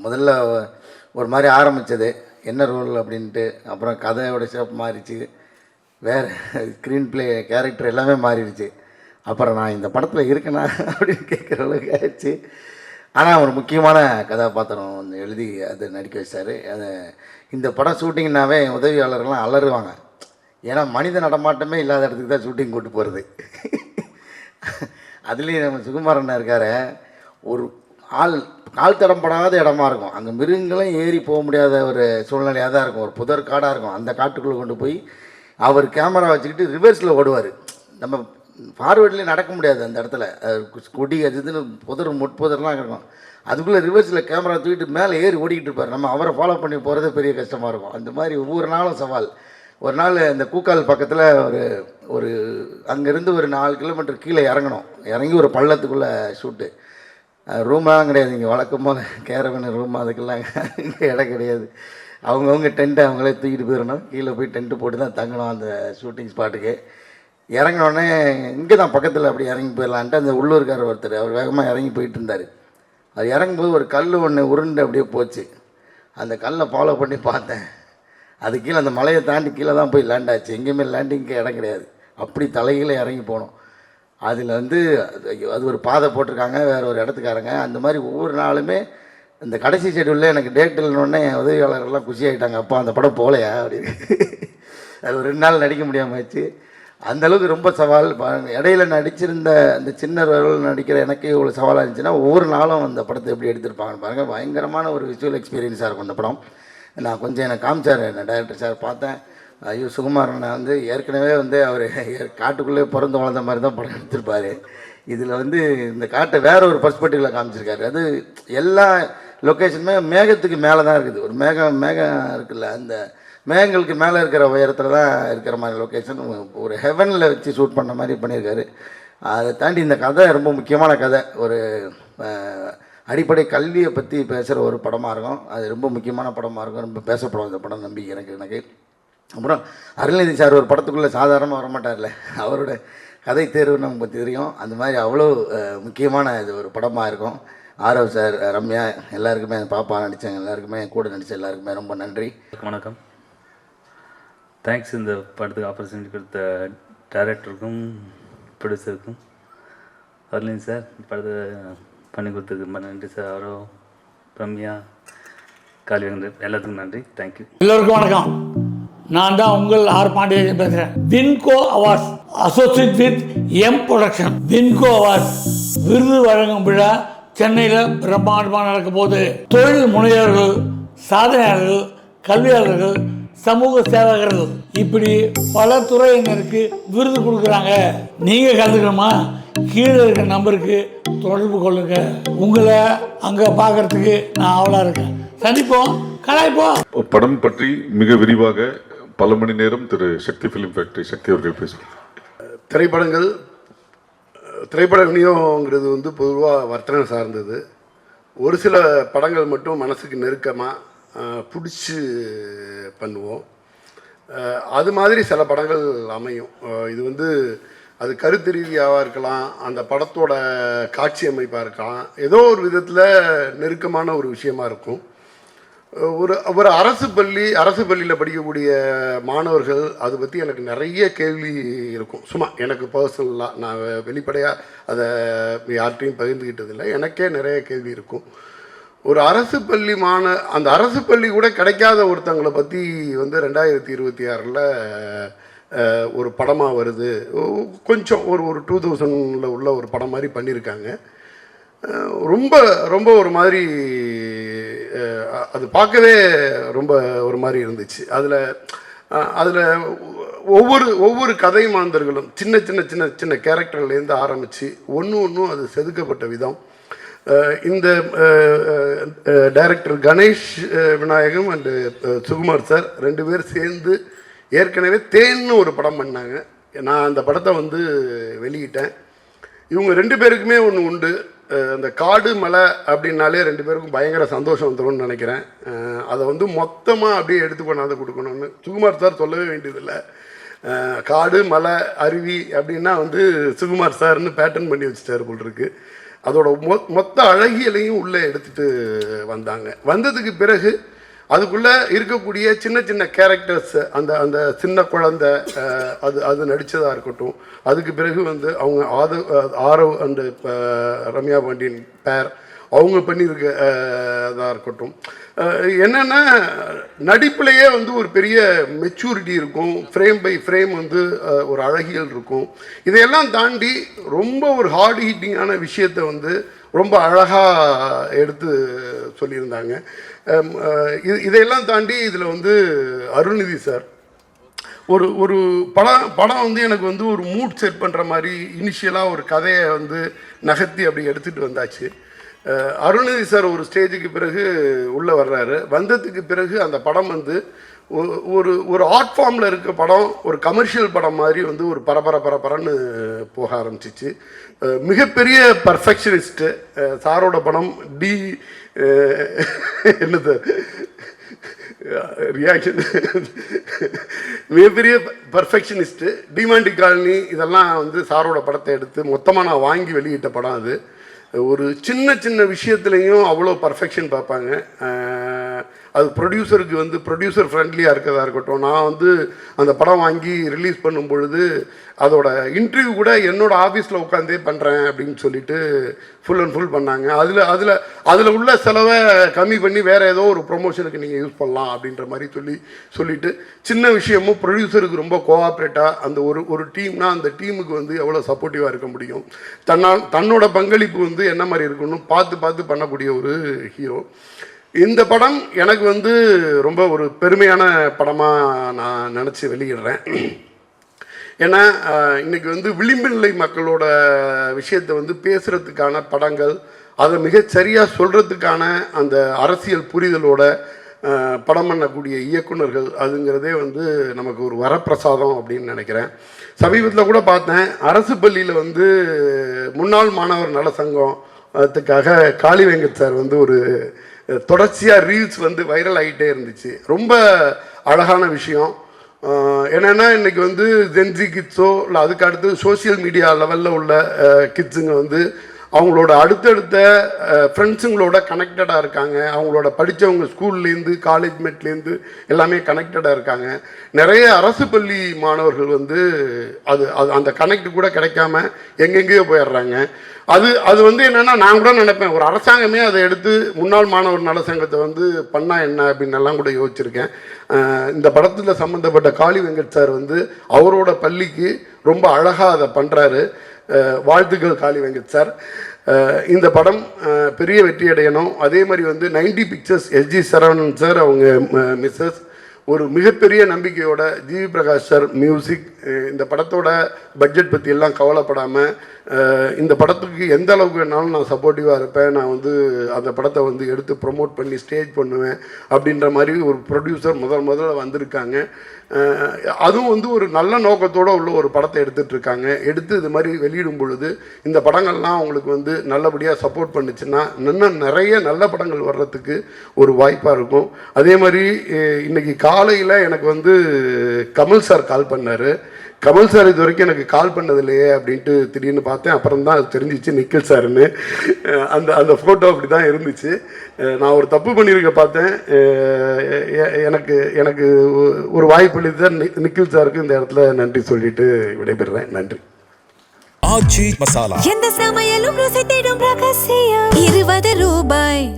முதல்ல ஒரு மாதிரி ஆரம்பித்தது என்ன ரோல் அப்படின்ட்டு, அப்புறம் கதையோட ஷேப் மாறிச்சு, வேறு ஸ்க்ரீன் ப்ளே கேரக்டர் எல்லாமே மாறிடுச்சு. அப்புறம் நான் இந்த படத்தில் இருக்கேனா அப்படின்னு கேட்குற அளவுக்கு ஆயிடுச்சு. ஆனால் ஒரு முக்கியமான கதாபாத்திரம் ஒன்று எழுதி அதை நடிக்க வச்சார். அது இந்த படம் ஷூட்டிங்னாவே உதவியாளர்கள்லாம் அலறுவாங்க. ஏன்னா மனித நடமாட்டமே இல்லாத இடத்துக்கு தான் ஷூட்டிங் கூட்டு போகிறது. அதுலேயும் நம்ம சுகுமாரண்ணா இருக்கார், ஒரு கால் தடம்படாத இடமா இருக்கும். அங்கே மிருகங்களும் ஏறி போக முடியாத ஒரு சூழ்நிலையாக தான் இருக்கும். ஒரு புதர் காடாக இருக்கும். அந்த காட்டுக்குள்ளே கொண்டு போய் அவர் கேமரா வச்சுக்கிட்டு ரிவர்ஸில் ஓடுவார். நம்ம ஃபார்வேர்ட்லேயும் நடக்க முடியாது அந்த இடத்துல. கொடி அது இதுன்னு முட்புதர்லாம் இருக்கும். அதுக்குள்ளே ரிவர்ஸில் கேமரா தூக்கிட்டு மேலே ஏறி ஓடிக்கிட்டு இருப்பார். நம்ம அவரை ஃபாலோ பண்ணி போகிறதே பெரிய கஷ்டமாக இருக்கும். அந்த மாதிரி ஒவ்வொரு நாளும் சவால். ஒரு நாள் இந்த கூக்கால் பக்கத்தில் ஒரு அங்கேருந்து ஒரு 4 கிலோமீட்டர் கீழே இறங்கணும். இறங்கி ஒரு பள்ளத்துக்குள்ளே ஷூட்டு. ரூமெலாம் கிடையாது. இங்கே வழக்கம் போல் கேரவன் ரூம் அதுக்கெல்லாம் இங்கே இடம் கிடையாது. அவங்கவுங்க டென்ட்டை அவங்களே தூக்கிட்டு போயிடணும். கீழே போய் டென்ட்டு போட்டு தான் தங்கணும் அந்த ஷூட்டிங் ஸ்பாட்டுக்கு. இறங்கினோடனே இங்கே தான் பக்கத்தில் அப்படி இறங்கி போயிடலான்ட்டு அந்த உள்ளூர்காரர் ஒருத்தர் அவர் வேகமாக இறங்கி போயிட்டு இருந்தார். அது இறங்கும்போது ஒரு கல் ஒன்று உருண்டு அப்படியே போச்சு. அந்த கல்லை ஃபாலோ பண்ணி பார்த்தேன். அது கீழே அந்த மலையை தாண்டி கீழே தான் போய் லேண்ட் ஆச்சு. எங்கேயுமே லேண்டிங்க்கு இடம் கிடையாது. அப்படி தலைகீழே இறங்கி போனோம். அதில் அது ஒரு பாதை போட்டிருக்காங்க, வேறு ஒரு இடத்துக்காரங்க. அந்த மாதிரி ஒவ்வொரு நாளுமே இந்த கடைசி ஷெட்யூலில் எனக்கு டேட் இல்லைன்னொடனே உதவியாளர்கள்லாம் குஷி ஆகிட்டாங்க. அப்போ அந்த படம் போகலையா அப்படின்னு. அது ஒரு 2 நாள் நடிக்க முடியாமல் ஆச்சு. அந்தளவுக்கு ரொம்ப சவால். இடையில நடிச்சிருந்த அந்த சின்ன ரோல் நடிக்கிற எனக்கு இவ்வளோ சவாலாக இருந்துச்சுன்னா ஒவ்வொரு நாளும் அந்த படத்தை எப்படி எடுத்திருப்பாங்கன்னு பாருங்கள். பயங்கரமான ஒரு விஷுவல் எக்ஸ்பீரியன்ஸாக இருக்கும் அந்த படம். நான் கொஞ்சம் எனக்கு காமிச்சார் என்ன டைரக்டர் சார். பார்த்தேன், ஐயோ சுகுமாரன் ஏற்கனவே அவர் காட்டுக்குள்ளே பிறந்து வளர்ந்த மாதிரி தான் படம் எடுத்திருப்பார். இதில் இந்த காட்டை வேறு ஒரு பர்ஸ்பெக்டிவில் காமிச்சிருக்காரு. அது எல்லா லொக்கேஷனுமே மேகத்துக்கு மேலே தான் இருக்குது. ஒரு மேகம் இருக்குல்ல, அந்த மேகங்களுக்கு மேலே இருக்கிற உயரத்தில் தான் இருக்கிற மாதிரி லொக்கேஷன். ஒரு ஹெவனில் வச்சு ஷூட் பண்ண மாதிரி பண்ணியிருக்காரு. அதை தாண்டி இந்த கதை ரொம்ப முக்கியமான கதை. ஒரு அடிப்படை கல்வியை பற்றி பேசுகிற ஒரு படமாக இருக்கும். அது ரொம்ப முக்கியமான படமாக இருக்கும். ரொம்ப பேசப்படும் இந்த படம் நம்பிக்கை எனக்கு. அப்புறம் அருள்நிதி சார் ஒரு படத்துக்குள்ளே சாதாரணமாக வரமாட்டார்ல, அவரோட கதை தேர்வு நமக்கு தெரியும். அந்த மாதிரி அவ்வளோ முக்கியமான இது ஒரு படமாக இருக்கும். ஆரவ் சார், ரம்யா எல்லாருக்குமே, பாப்பா நடித்தாங்க எல்லாருக்குமே, கூட நடித்த எல்லாருக்குமே ரொம்ப நன்றி. வணக்கம். தேங்க்ஸ் இந்த படத்துக்கு ஆப்பர்ச்சுனிட்டி கொடுத்த டைரக்டருக்கும் ப்ரொடியூசருக்கும். அருள்நிதி சார் படத்தை பண்ணி கொடுத்ததுக்கு ரொம்ப நன்றி சார். ஆரவ், ரம்யா, காளிவேங்கர் எல்லாத்துக்கும் நன்றி. தேங்க்யூ. எல்லோருக்கும் வணக்கம். நான் தான் உங்கள் ஆர் பாண்டியன் பேசுகிறேன். Winco awards associate with M production. Winco awards விருது வழங்கும் விழா சென்னையில் பிரம்மாண்டமாக நடக்க போது தொழில் முனைவர்கள், சாதனையாளர்கள், கல்வியாளர்கள், சமூக சேவகர்கள் இப்படி பல துறையினருக்கு விருது கொடுக்குறாங்க. நீங்கள் கலந்துக்கணுமா? கீழே இருக்கிற நம்பருக்கு தொடர்பு கொள்ளுங்க. உங்களை அங்கே பார்க்கறதுக்கு நான் ஆவலாக இருக்கேன். சந்திப்போம், கலாய்ப்போம். படம் பற்றி மிக விரிவாக பல மணி நேரம் திரு சக்தி ஃபிலிம் ஃபேக்டரி சக்தி அவர்கள் பேசுவார். திரைப்பட விநியோகங்கிறது பொதுவாக வர்த்தனை சார்ந்தது. ஒரு சில படங்கள் மட்டும் மனசுக்கு நெருக்கமாக பிடிச்சி பண்ணுவோம். அது மாதிரி சில படங்கள் அமையும். இது அது கருத்து ரீதியாக இருக்கலாம், அந்த படத்தோட காட்சி அமைப்பாக இருக்கலாம், ஏதோ ஒரு விதத்தில் நெருக்கமான ஒரு விஷயமா இருக்கும். ஒரு அரசு பள்ளியில் படிக்கக்கூடிய மாணவர்கள் அதை பற்றி எனக்கு நிறைய கேள்வி இருக்கும். சும்மா எனக்கு பர்சனலாக நான் வெளிப்படையாக அதை யார்கிட்டையும் பகிர்ந்துக்கிட்டதில்லை. எனக்கே நிறைய கேள்வி இருக்கும். ஒரு அரசு பள்ளி அந்த அரசு பள்ளி கூட கிடைக்காத ஒருத்தங்களை பற்றி 2026 ஒரு படமாக வருது. கொஞ்சம் ஒரு 2000 உள்ள ஒரு படம் மாதிரி பண்ணியிருக்காங்க. ரொம்ப ரொம்ப ஒரு மாதிரி அது பார்க்கவே ரொம்ப ஒரு மாதிரி இருந்துச்சு. அதில் ஒவ்வொரு கதை மாந்தர்களும் சின்ன சின்ன சின்ன சின்ன கேரக்டர்லேருந்து ஆரம்பித்து ஒன்றும் அது செதுக்கப்பட்ட விதம். இந்த director Ganesh Vinayagam and Sukumar sir 2 பேர் சேர்ந்து ஏற்கனவே தேன்னு ஒரு படம் பண்ணாங்க. நான் அந்த படத்தை வெளியிட்டேன். இவங்க 2 பேருக்குமே ஒன்று உண்டு. அந்த காடு மலை அப்படின்னாலே 2 பேருக்கும் பயங்கர சந்தோஷம் வந்துடும்னு நினைக்கிறேன். அதை மொத்தமாக அப்படியே எடுத்து கொண்டாந்து கொடுக்கணும்னு சுகுமார் சார் சொல்லவே வேண்டியதில்லை. காடு மலை அருவி அப்படின்னா சுகுமார் சார்னு பேட்டர்ன் பண்ணி வச்சுட்டாரு போல் இருக்கு. அதோட மொத்த அழகியலையும் உள்ளே எடுத்துகிட்டு வந்தாங்க. வந்ததுக்கு பிறகு அதுக்குள்ளே இருக்கக்கூடிய சின்ன சின்ன கேரக்டர்ஸ், அந்த அந்த சின்ன குழந்தை அது நடித்ததாக இருக்கட்டும், அதுக்கு பிறகு வந்து அவங்க ஆரவ் அண்டு ரம்யா பாண்டியன் பேர் அவங்க பண்ணியிருக்கதாக இருக்கட்டும், என்னென்னா நடிப்புலையே வந்து ஒரு பெரிய மெச்சூரிட்டி இருக்கும், ஃப்ரேம் பை ஃப்ரேம் வந்து ஒரு அழகியல் இருக்கும். இதையெல்லாம் தாண்டி ரொம்ப ஒரு ஹார்ட் ஹீட்டிங்கான விஷயத்தை வந்து ரொம்ப அழகாக எடுத்து சொல்லியிருந்தாங்க. இதையெல்லாம் தாண்டி இதில் வந்து அருள்நிதி சார் ஒரு படம் வந்து எனக்கு வந்து ஒரு மூட் செட் பண்ணுற மாதிரி இனிஷியலாக ஒரு கதையை வந்து நகர்த்தி அப்படி எடுத்துகிட்டு வந்தாச்சு. அருள்நிதி சார் ஒரு ஸ்டேஜுக்கு பிறகு உள்ளே வர்றாரு. வந்ததுக்கு பிறகு அந்த படம் வந்து ஒரு ஆர்ட் ஃபார்மில் இருக்க படம், ஒரு கமர்ஷியல் படம் மாதிரி வந்து ஒரு பரபரன்னு போக ஆரம்பிச்சிச்சு. மிகப்பெரிய பர்ஃபெக்ஷனிஸ்ட்டு சாரோட படம். என்ன சார் ரியாக்ஷன்? மிகப்பெரிய பர்ஃபெக்ஷனிஸ்ட்டு. டிமாண்டி காலனி இதெல்லாம் வந்து சாரோட படத்தை எடுத்து மொத்தமாக நான் வாங்கி வெளியிட்ட படம். அது ஒரு சின்ன சின்ன விஷயத்துலையும் அவ்வளோ பர்ஃபெக்ஷன் பார்ப்பாங்க. அது ப்ரொடியூசருக்கு வந்து ப்ரொடியூசர் ஃப்ரெண்ட்லியாக இருக்கிறதா இருக்கட்டும். நான் வந்து அந்த படம் வாங்கி ரிலீஸ் பண்ணும் பொழுது அதோட இன்டர்வியூ கூட என்னோடய ஆஃபீஸில் உட்காந்தே பண்ணுறேன் அப்படின்னு சொல்லிட்டு ஃபுல் அண்ட் ஃபுல் பண்ணாங்க. அதில் உள்ள செலவை கம்மி பண்ணி வேறு ஏதோ ஒரு ப்ரொமோஷனுக்கு நீங்கள் யூஸ் பண்ணலாம் அப்படின்ற மாதிரி சொல்லிவிட்டு சின்ன விஷயமும் ப்ரொடியூசருக்கு ரொம்ப கோஆப்ரேட்டாக அந்த ஒரு டீம்னா அந்த டீமுக்கு வந்து எவ்வளோ சப்போர்ட்டிவாக இருக்க முடியும், தன்னோட பங்களிப்பு வந்து என்ன மாதிரி இருக்குன்னு பார்த்து பண்ணக்கூடிய ஒரு ஹீரோ. இந்த படம் எனக்கு வந்து ரொம்ப ஒரு பெருமையான படமாக நான் நினச்சி வெளியிடுறேன். ஏன்னா இன்றைக்கி வந்து விளிம்பு நிலை மக்களோட விஷயத்தை வந்து பேசுகிறதுக்கான படங்கள், அதை மிகச்சரியாக சொல்கிறதுக்கான அந்த அரசியல் புரிதலோட படம் பண்ணக்கூடிய இயக்குனர்கள், அதுங்கிறதே வந்து நமக்கு ஒரு வரப்பிரசாதம் அப்படின்னு நினைக்கிறேன். சமீபத்தில் கூட பார்த்தேன், அரசு பள்ளியில் வந்து முன்னாள் மாணவர் நல சங்கத்துக்காக காளி வெங்கட் சார் வந்து ஒரு தொடர்ச்சியாக ரீல்ஸ் வந்து வைரல் ஆகிட்டே இருந்துச்சு. ரொம்ப அழகான விஷயம். என்னென்னா இன்றைக்கி வந்து ஜென்சி கிட்ஸோ இல்லை அதுக்கு அடுத்து சோசியல் மீடியா லெவலில் உள்ள கிட்ஸுங்க வந்து அவங்களோட அடுத்தடுத்த ஃப்ரெண்ட்ஸுங்களோட கனெக்டடாக இருக்காங்க. அவங்களோட படித்தவங்க ஸ்கூல்லேருந்து காலேஜ்மெண்ட்லேருந்து எல்லாமே கனெக்டடாக இருக்காங்க. நிறைய அரசு பள்ளி மாணவர்கள் வந்து அந்த கனெக்ட் கூட கிடைக்காம எங்கெங்கேயோ போயிடுறாங்க. அது வந்து என்னென்னா, நான் கூட நினைப்பேன் ஒரு அரசாங்கமே அதை எடுத்து முன்னாள் மாணவர் நல சங்கத்தை வந்து பண்ணால் என்ன அப்படின்னு எல்லாம் கூட யோசிச்சிருக்கேன். இந்த படத்தில் சம்மந்தப்பட்ட காளி வெங்கட் சார் வந்து அவரோட பள்ளிக்கு ரொம்ப அழகாக அதை பண்ணுறாரு. வாழ்த்துக்கள் காளி வெங்கட் சார். இந்த படம் பெரிய வெற்றி அடையணும். அதே மாதிரி வந்து 90 பிக்சர்ஸ் எஸ்ஜி சரவணன் சார், அவங்க மிஸ்ஸஸ் ஒரு மிகப்பெரிய நம்பிக்கையோட ஜிவி பிரகாஷ் சார் மியூசிக். இந்த படத்தோட பட்ஜெட் பற்றி எல்லாம் கவலைப்படாமல் இந்த படத்துக்கு எந்த அளவுக்கு வேணாலும் நான் சப்போர்ட்டிவாக இருப்பேன், நான் வந்து அந்த படத்தை வந்து எடுத்து ப்ரொமோட் பண்ணி ஸ்டேஜ் பண்ணுவேன் அப்படின்ற மாதிரி ஒரு ப்ரொடியூசர் முதல்ல வந்திருக்காங்க. அதுவும் வந்து ஒரு நல்ல நோக்கத்தோடு உள்ள ஒரு படத்தை எடுத்துகிட்ருக்காங்க. எடுத்து இது மாதிரி வெளியிடும் பொழுது இந்த படங்கள்லாம் அவங்களுக்கு வந்து நல்லபடியாக சப்போர்ட் பண்ணிச்சுன்னா இன்னும் நிறைய நல்ல படங்கள் வர்றதுக்கு ஒரு வாய்ப்பாக இருக்கும். அதே மாதிரி இன்றைக்கி காலையில் எனக்கு வந்து கமல் சார் கால் பண்ணார். கமல் சார் இது வரைக்கும் எனக்கு கால் பண்ணதில்லையே அப்படின்ட்டு திடீர்னு பார்த்தேன். அப்புறம் தான் அது தெரிஞ்சிச்சு நிக்கில் சாருன்னு. அந்த ஃபோட்டோ அப்படி தான் இருந்துச்சு. நான் ஒரு தப்பு பண்ணியிருக்க பார்த்தேன். எனக்கு ஒரு வாய்ப்பு அளித்த நிக்கில் சாருக்கு இந்த இடத்துல நன்றி சொல்லிட்டு விடைபெறுறேன். நன்றி. ஆச்சி மசாலா எந்த சமையலும் ருசி தேடும் ரகசியம் 20 ரூபாய்.